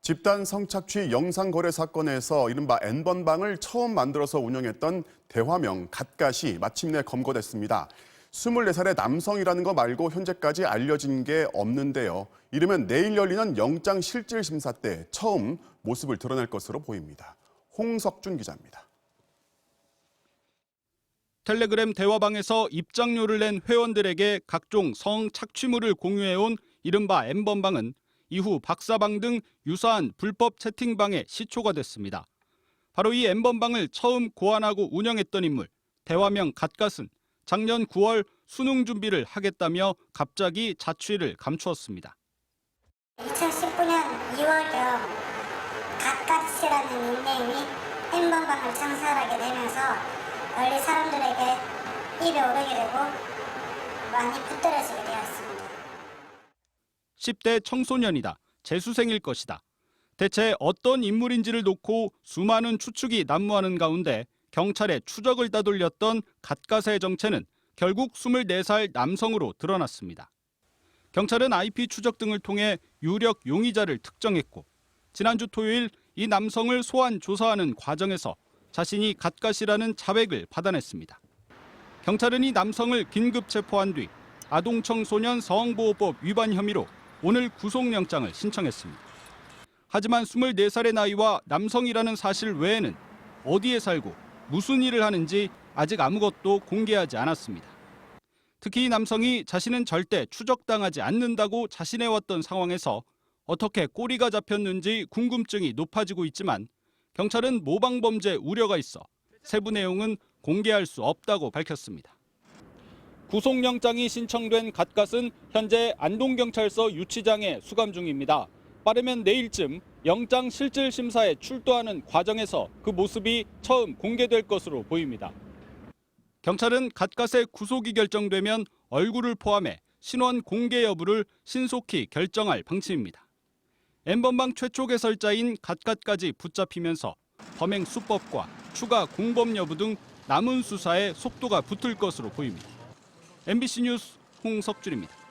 집단 성착취 영상거래 사건에서 이른바 N번방을 처음 만들어서 운영했던 대화명 갓갓이 마침내 검거됐습니다. 24살의 남성이라는 거 말고 현재까지 알려진 게 없는데요. 이르면 내일 열리는 영장실질심사 때 처음 모습을 드러낼 것으로 보입니다. 홍석준 기자입니다. 텔레그램 대화방에서 입장료를 낸 회원들에게 각종 성착취물을 공유해온 이른바 N번방은 이후 박사방 등 유사한 불법 채팅방의 시초가 됐습니다. 바로 이 N번방을 처음 고안하고 운영했던 인물, 대화명 갓갓은 작년 9월 수능 준비를 하겠다며 갑자기 자취를 감추었습니다. 2019년 2월경 갓갓이라는 닉네임이 N번방을 창설하게 되면서 널리 사람들에게 입에 오르게 되고 많이 붙들어지게 되었습니다. 10대 청소년이다. 재수생일 것이다. 대체 어떤 인물인지를 놓고 수많은 추측이 난무하는 가운데 경찰의 추적을 따돌렸던 갓갓의 정체는 결국 24살 남성으로 드러났습니다. 경찰은 IP 추적 등을 통해 유력 용의자를 특정했고 지난주 토요일 이 남성을 소환 조사하는 과정에서 자신이 갓갓이라는 자백을 받아냈습니다. 경찰은 이 남성을 긴급 체포한 뒤 아동청소년 성보호법 위반 혐의로 오늘 구속영장을 신청했습니다. 하지만 24살의 나이와 남성이라는 사실 외에는 어디에 살고 무슨 일을 하는지 아직 아무것도 공개하지 않았습니다. 특히 이 남성이 자신은 절대 추적당하지 않는다고 자신해왔던 상황에서 어떻게 꼬리가 잡혔는지 궁금증이 높아지고 있지만 경찰은 모방범죄 우려가 있어 세부 내용은 공개할 수 없다고 밝혔습니다. 구속영장이 신청된 갓갓은 현재 안동경찰서 유치장에 수감 중입니다. 빠르면 내일쯤 영장실질심사에 출두하는 과정에서 그 모습이 처음 공개될 것으로 보입니다. 경찰은 갓갓의 구속이 결정되면 얼굴을 포함해 신원 공개 여부를 신속히 결정할 방침입니다. N번방 최초 개설자인 갓갓까지 붙잡히면서 범행 수법과 추가 공범 여부 등 남은 수사에 속도가 붙을 것으로 보입니다. MBC 뉴스 홍석준입니다.